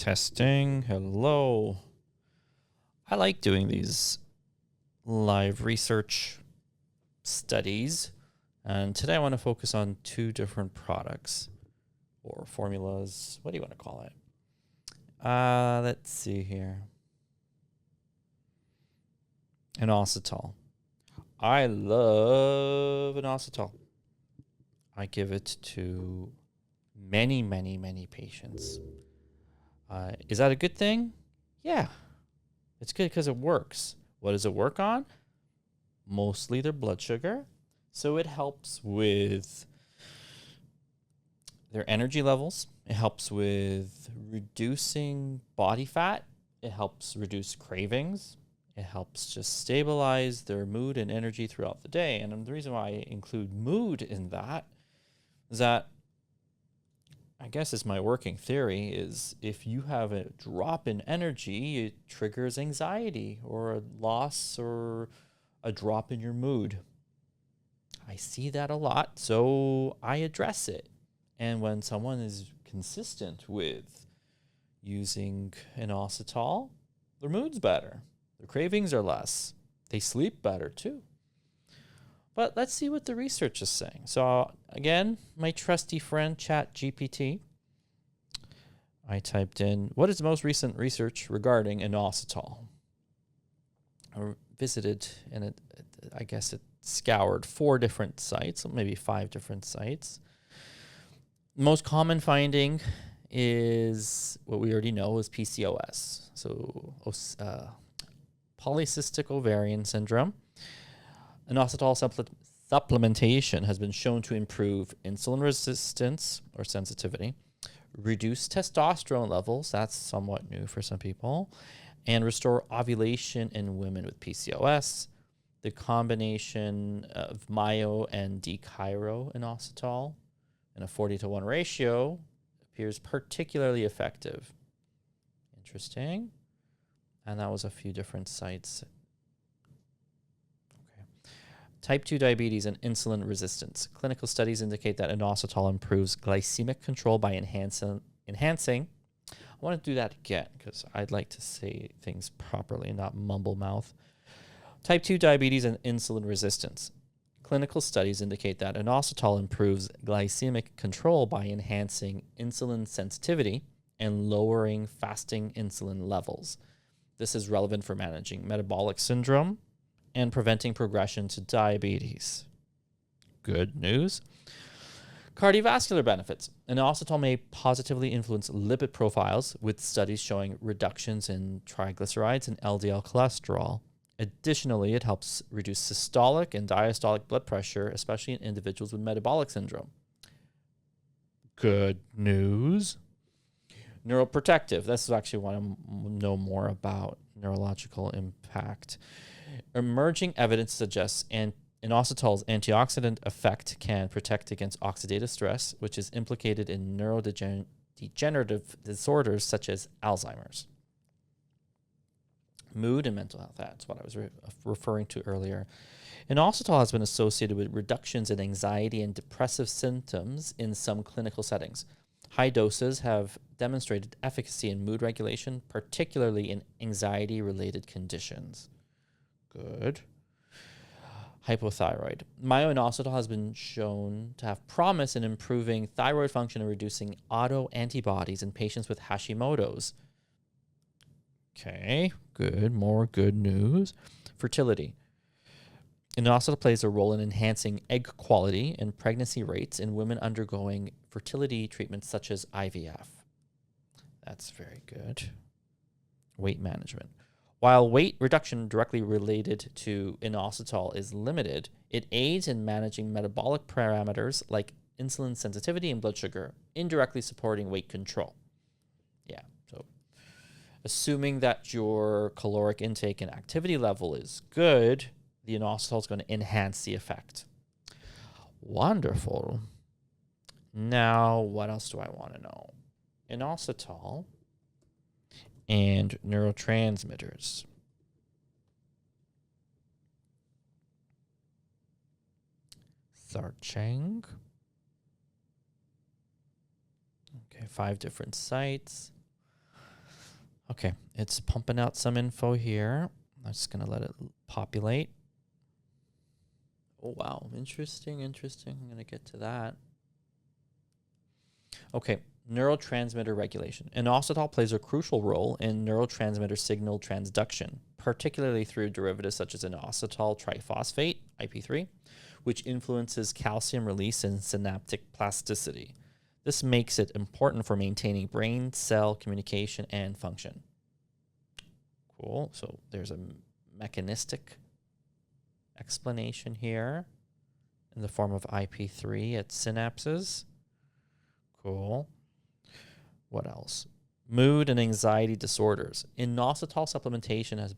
Testing. Hello. I like doing these live research studies. And today I want to focus on two different products or formulas. What do you want to call it? Let's see here. Inositol. I love inositol. I give it to many patients. Is that a good thing? Yeah. It's good because it works. What does it work on? Mostly their blood sugar. So it helps with their energy levels. It helps with reducing body fat. It helps reduce cravings. It helps just stabilize their mood and energy throughout the day. And the reason why I include mood in that is that I guess it's my working theory is if you have a drop in energy, it triggers anxiety or a loss or a drop in your mood. I see that a lot, so I address it. And when someone is consistent with using inositol, their mood's better. Their cravings are less. They sleep better too. But let's see what the research is saying. So again, my trusty friend ChatGPT. I typed in, what is the most recent research regarding inositol? I visited, and I guess it scoured 4 different sites, maybe 5 different sites. The most common finding is what we already know is PCOS. So polycystic ovarian syndrome. Inositol supplementation has been shown to improve insulin resistance or sensitivity, reduce testosterone levels, that's somewhat new for some people, and restore ovulation in women with PCOS. The combination of myo and inositol in a 40-to-1 ratio appears particularly effective. Interesting. And that was a few different sites. Type 2 diabetes and insulin resistance. Clinical studies indicate that inositol improves glycemic control by enhancing. I want to do that again because I'd like to say things properly and not mumble mouth. Type 2 diabetes and insulin resistance. Clinical studies indicate that inositol improves glycemic control by enhancing insulin sensitivity and lowering fasting insulin levels. This is relevant for managing metabolic syndrome and preventing progression to diabetes. Good news. Cardiovascular benefits. Inositol may positively influence lipid profiles, with studies showing reductions in triglycerides and LDL cholesterol. Additionally, it helps reduce systolic and diastolic blood pressure, especially in individuals with metabolic syndrome. Good news. Neuroprotective. This is actually what I know more about neurological impact. Emerging evidence suggests inositol's antioxidant effect can protect against oxidative stress, which is implicated in neurodegenerative disorders such as Alzheimer's. Mood and mental health, that's what I was referring to earlier. Inositol has been associated with reductions in anxiety and depressive symptoms in some clinical settings. High doses have demonstrated efficacy in mood regulation, particularly in anxiety-related conditions. Good. Hypothyroid. Inositol has been shown to have promise in improving thyroid function and reducing autoantibodies in patients with Hashimoto's. Okay, good. More good news. Fertility. Inositol plays a role in enhancing egg quality and pregnancy rates in women undergoing fertility treatments such as IVF. That's very good. Weight management. While weight reduction directly related to inositol is limited, it aids in managing metabolic parameters like insulin sensitivity and blood sugar, indirectly supporting weight control. Yeah, so assuming that your caloric intake and activity level is good, the inositol is going to enhance the effect. Wonderful. Now, what else do I want to know? Inositol and neurotransmitters. Searching. Okay, 5 different sites. Okay, it's pumping out some info here. I'm just going to let it populate. Oh, wow. Interesting. I'm going to get to that. Okay, neurotransmitter regulation. Inositol plays a crucial role in neurotransmitter signal transduction, particularly through derivatives such as inositol triphosphate, IP3, which influences calcium release and synaptic plasticity. This makes it important for maintaining brain cell communication and function. Cool. So there's a mechanistic explanation here in the form of IP3 at synapses. Cool. What else? Mood and anxiety disorders. Inositol supplementation has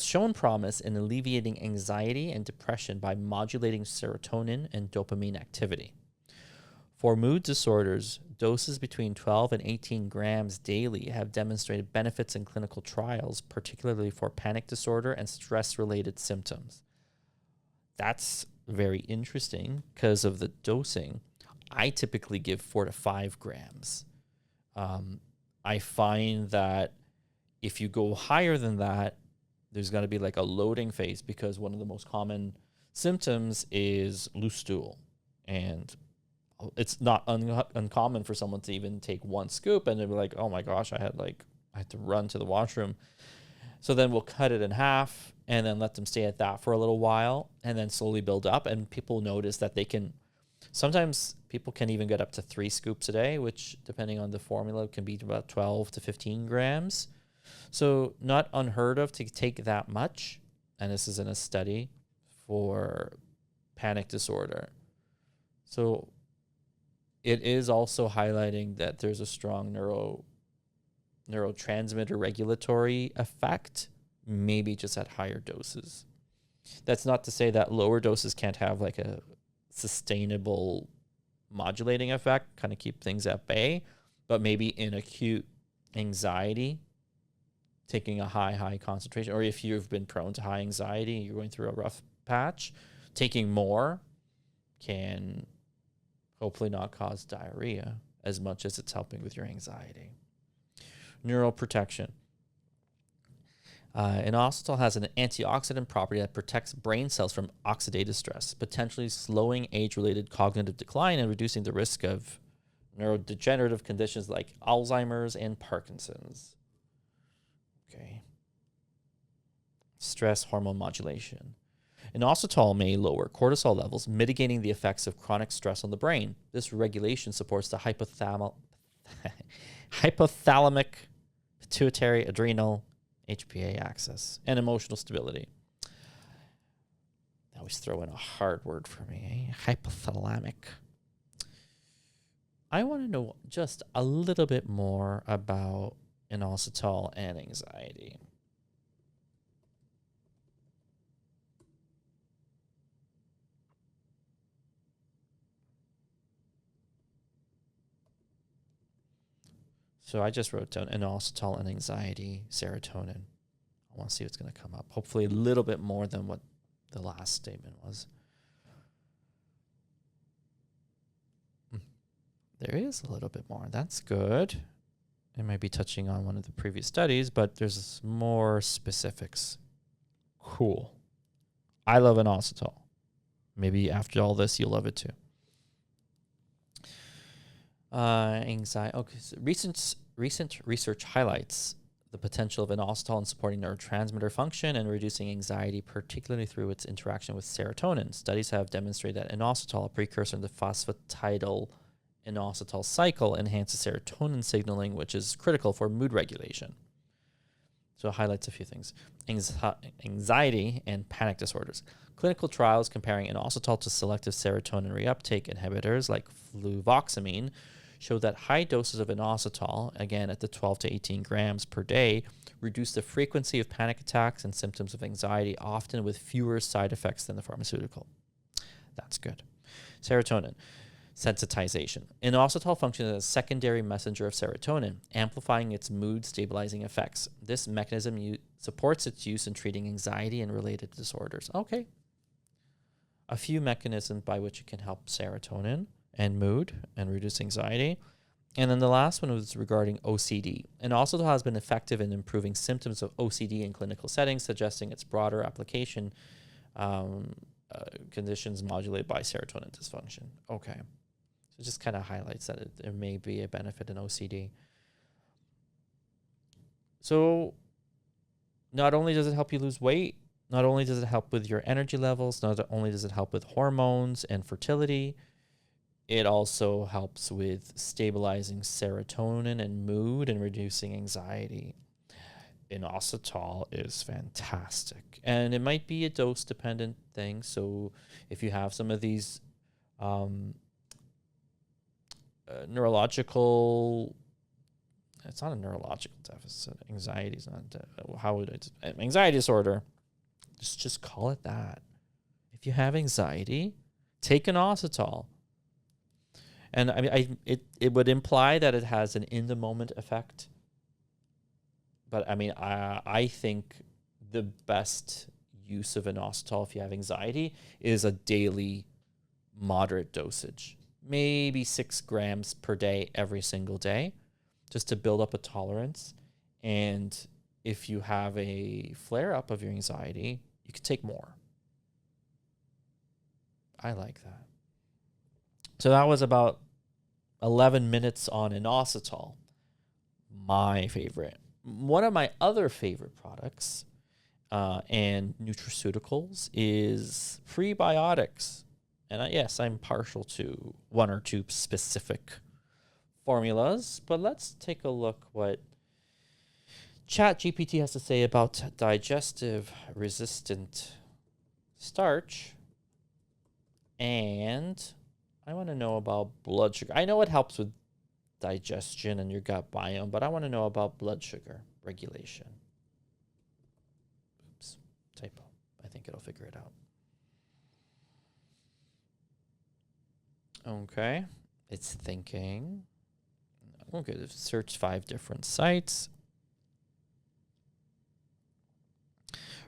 shown promise in alleviating anxiety and depression by modulating serotonin and dopamine activity. For mood disorders, doses between 12 and 18 grams daily have demonstrated benefits in clinical trials, particularly for panic disorder and stress-related symptoms. That's very interesting because of the dosing. I typically give 4 to 5 grams. I find that if you go higher than that, there's going to be like a loading phase because one of the most common symptoms is loose stool. And it's not uncommon for someone to even take 1 scoop and they'll be like, oh my gosh, I had to run to the washroom. So then we'll cut it in half and then let them stay at that for a little while and then slowly build up. And people notice that sometimes people can even get up to 3 scoops a day, which depending on the formula can be about 12 to 15 grams. So not unheard of to take that much. And this is in a study for panic disorder. So it is also highlighting that there's a strong neurotransmitter regulatory effect, maybe just at higher doses. That's not to say that lower doses can't have like a sustainable modulating effect, kind of keep things at bay, but maybe in acute anxiety, taking a high concentration, or if you've been prone to high anxiety, you're going through a rough patch, taking more can hopefully not cause diarrhea as much as it's helping with your anxiety. Neuroprotection. Inositol has an antioxidant property that protects brain cells from oxidative stress, potentially slowing age-related cognitive decline and reducing the risk of neurodegenerative conditions like Alzheimer's and Parkinson's. Okay. Stress hormone modulation. Inositol may lower cortisol levels, mitigating the effects of chronic stress on the brain. This regulation supports the hypothalamic, pituitary, adrenal, HPA axis, and emotional stability. I always throw in a hard word for me, hypothalamic. I want to know just a little bit more about inositol and anxiety. So I just wrote down inositol and anxiety, serotonin. I want to see what's going to come up. Hopefully a little bit more than what the last statement was. There is a little bit more. That's good. It might be touching on one of the previous studies, but there's more specifics. Cool. I love inositol. Maybe after all this, you'll love it too. Anxiety. Okay. So recent research highlights the potential of inositol in supporting neurotransmitter function and reducing anxiety, particularly through its interaction with serotonin. Studies have demonstrated that inositol, a precursor in the phosphatidyl inositol cycle, enhances serotonin signaling, which is critical for mood regulation. So it highlights a few things. Anxiety and panic disorders. Clinical trials comparing inositol to selective serotonin reuptake inhibitors like fluvoxamine showed that high doses of inositol, again at the 12 to 18 grams per day, reduce the frequency of panic attacks and symptoms of anxiety, often with fewer side effects than the pharmaceutical. That's good. Serotonin. Sensitization. Inositol functions as a secondary messenger of serotonin, amplifying its mood-stabilizing effects. This mechanism supports its use in treating anxiety and related disorders. Okay. A few mechanisms by which it can help serotonin and mood and reduce anxiety. And then the last one was regarding OCD. Inositol has been effective in improving symptoms of OCD in clinical settings, suggesting its broader application conditions modulated by serotonin dysfunction. Okay. So it just kind of highlights that there may be a benefit in OCD. So not only does it help you lose weight, not only does it help with your energy levels, not only does it help with hormones and fertility, it also helps with stabilizing serotonin and mood and reducing anxiety. Inositol is fantastic. And it might be a dose-dependent thing. So if you have some of these neurological, it's not a neurological deficit. Anxiety is not, anxiety disorder. Just call it that. If you have anxiety, take inositol. And I mean, it would imply that it has an in-the-moment effect. But I mean, I think the best use of inositol if you have anxiety is a daily moderate dosage. Maybe 6 grams per day every single day, just to build up a tolerance. And if you have a flare-up of your anxiety, you could take more. I like that. So that was about 11 minutes on inositol, my favorite. One of my other favorite products and nutraceuticals is prebiotics. And yes, I'm partial to one or two specific formulas, but let's take a look what ChatGPT has to say about digestive resistant starch. And I want to know about blood sugar. I know it helps with digestion and your gut biome, but I want to know about blood sugar regulation. Oops, typo. I think it'll figure it out. Okay, it's thinking. Okay, search 5 different sites.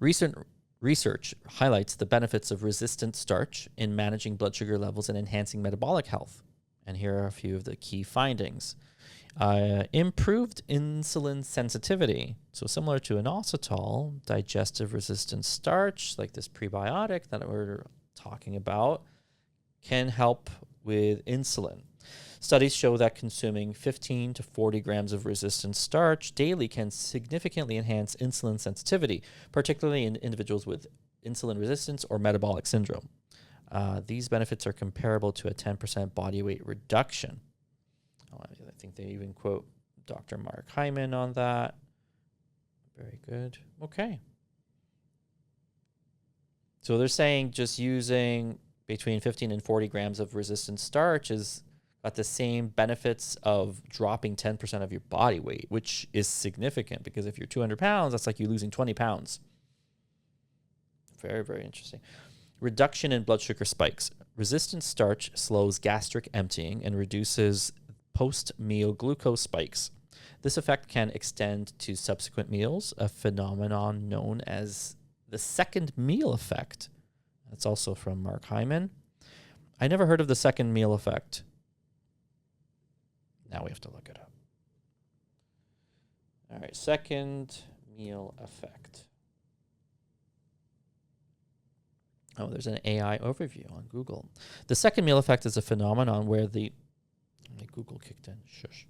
Recent research highlights the benefits of resistant starch in managing blood sugar levels and enhancing metabolic health. And here are a few of the key findings. Improved insulin sensitivity. So similar to inositol, digestive resistant starch, like this prebiotic that we're talking about, can help with insulin. Studies show that consuming 15 to 40 grams of resistant starch daily can significantly enhance insulin sensitivity, particularly in individuals with insulin resistance or metabolic syndrome. These benefits are comparable to a 10% body weight reduction. I think they even quote Dr. Mark Hyman on that. Very good. Okay. So they're saying just using between 15 and 40 grams of resistant starch is got the same benefits of dropping 10% of your body weight, which is significant because if you're 200 pounds, that's like you losing 20 pounds. Very, very interesting. Reduction in blood sugar spikes. Resistant starch slows gastric emptying and reduces post-meal glucose spikes. This effect can extend to subsequent meals, a phenomenon known as the second meal effect. That's also from Mark Hyman. I never heard of the second meal effect. Now we have to look it up. All right, second meal effect. Oh, there's an AI overview on Google. The second meal effect is a phenomenon where Google kicked in. Shush.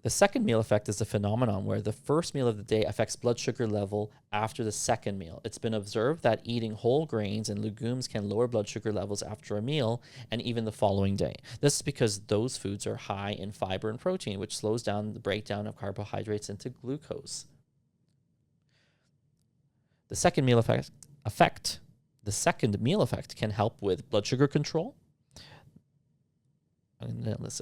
The second meal effect is a phenomenon where the first meal of the day affects blood sugar level after the second meal. It's been observed that eating whole grains and legumes can lower blood sugar levels after a meal and even the following day. This is because those foods are high in fiber and protein, which slows down the breakdown of carbohydrates into glucose. The second meal effect can help with blood sugar control.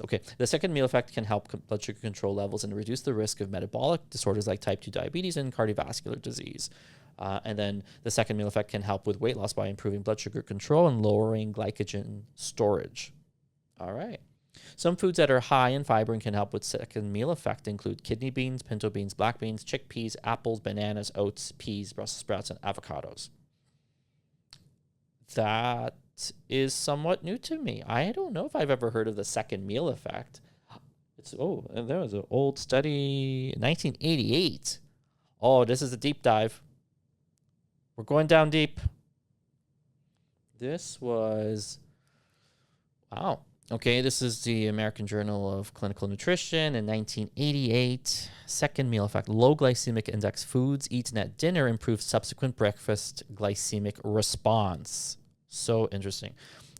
Okay, the second meal effect can help blood sugar control levels and reduce the risk of metabolic disorders like type 2 diabetes and cardiovascular disease. And then the second meal effect can help with weight loss by improving blood sugar control and lowering glycogen storage. All right. Some foods that are high in fiber and can help with second meal effect include kidney beans, pinto beans, black beans, chickpeas, apples, bananas, oats, peas, Brussels sprouts, and avocados. That is somewhat new to me. I don't know if I've ever heard of the second meal effect. And there was an old study, 1988. Oh, this is a deep dive. We're going down deep. This was, wow. Okay, this is the American Journal of Clinical Nutrition in 1988. Second meal effect. Low glycemic index foods eaten at dinner improve subsequent breakfast glycemic response. So interesting.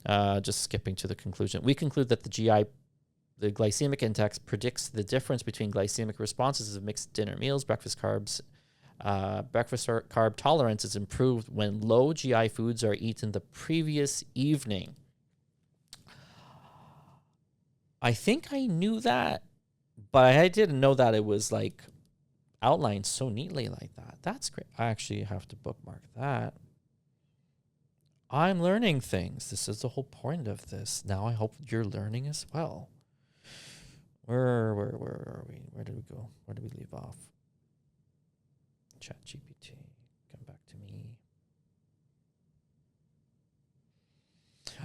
Just skipping to the conclusion. We conclude that the glycemic index predicts the difference between glycemic responses of mixed dinner meals. Breakfast carb tolerance is improved when low GI foods are eaten the previous evening. I think I knew that, but I didn't know that it was like outlined so neatly like that. That's great. I actually have to bookmark that. I'm learning things. This is the whole point of this. Now I hope you're learning as well. Where are we? Where did we go? Where did we leave off? ChatGPT, come back to me.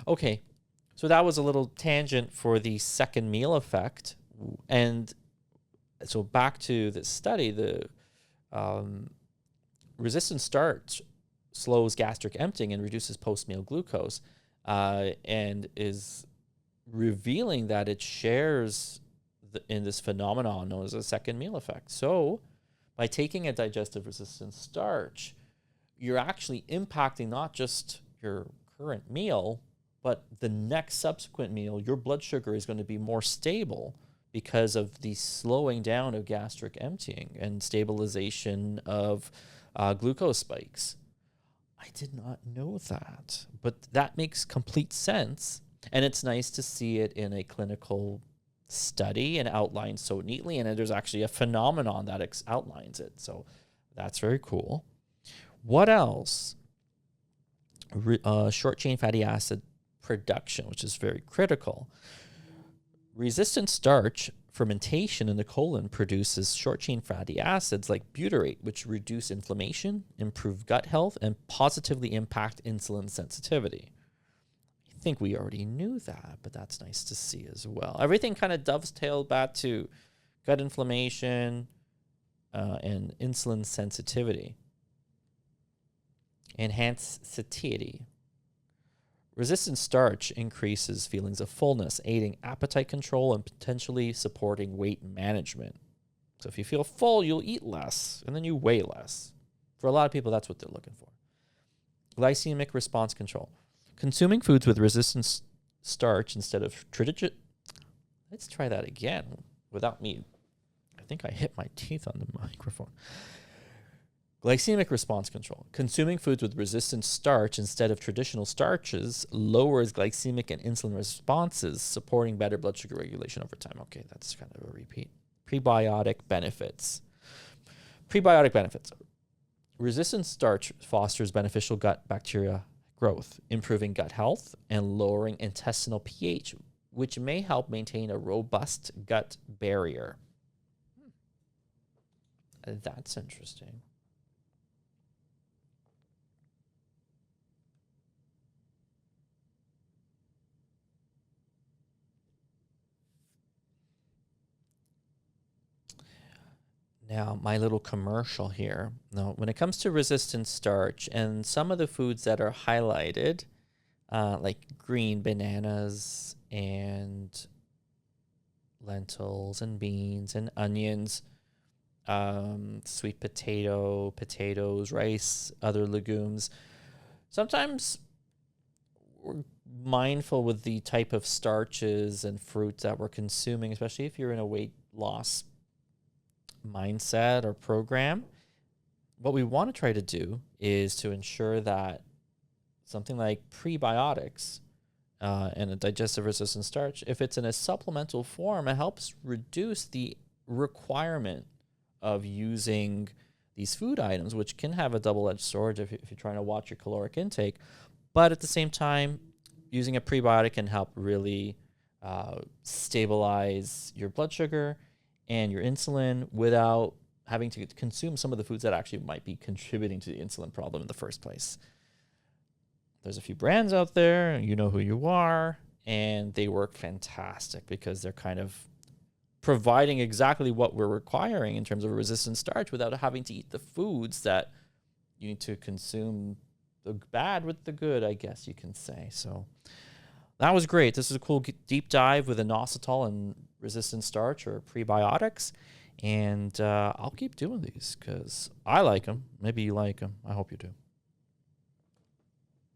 Okay, so that was a little tangent for the second meal effect. And so back to the study, the resistant starch slows gastric emptying and reduces post-meal glucose, and is revealing that it shares in this phenomenon known as a second meal effect. So by taking a digestive resistant starch, you're actually impacting not just your current meal, but the next subsequent meal. Your blood sugar is going to be more stable because of the slowing down of gastric emptying and stabilization of glucose spikes. I did not know that, but that makes complete sense. And it's nice to see it in a clinical study and outlined so neatly. And there's actually a phenomenon that outlines it. So that's very cool. What else? Short chain fatty acid production, which is very critical. Resistant starch fermentation in the colon produces short chain fatty acids like butyrate, which reduce inflammation, improve gut health, and positively impact insulin sensitivity. I think we already knew that, but that's nice to see as well. Everything kind of dovetailed back to gut inflammation and insulin sensitivity. Enhanced satiety. Resistant starch increases feelings of fullness, aiding appetite control and potentially supporting weight management. So if you feel full, you'll eat less, and then you weigh less. For a lot of people, that's what they're looking for. Glycemic response control. Consuming foods with resistant starch instead of traditional... Let's try that again without me. I think I hit my teeth on the microphone. Glycemic response control. Consuming foods with resistant starch instead of traditional starches lowers glycemic and insulin responses, supporting better blood sugar regulation over time. Okay, that's kind of a repeat. Prebiotic benefits. Prebiotic benefits. Resistant starch fosters beneficial gut bacteria growth, improving gut health and lowering intestinal pH, which may help maintain a robust gut barrier. That's interesting. Now, my little commercial here. Now, when it comes to resistant starch and some of the foods that are highlighted, like green bananas and lentils and beans and onions, sweet potatoes, rice, other legumes, sometimes we're mindful with the type of starches and fruits that we're consuming, especially if you're in a weight loss mindset or program. What we want to try to do is to ensure that something like prebiotics and a digestive resistant starch, if it's in a supplemental form, it helps reduce the requirement of using these food items, which can have a double-edged sword if you're trying to watch your caloric intake. But at the same time, using a prebiotic can help really stabilize your blood sugar and your insulin without having to consume some of the foods that actually might be contributing to the insulin problem in the first place. There's a few brands out there, you know who you are, and they work fantastic because they're kind of providing exactly what we're requiring in terms of a resistant starch without having to eat the foods that you need to consume, the bad with the good, I guess you can say. So that was great. This is a cool deep dive with inositol and resistant starch or prebiotics. And I'll keep doing these because I like them. Maybe you like them. I hope you do.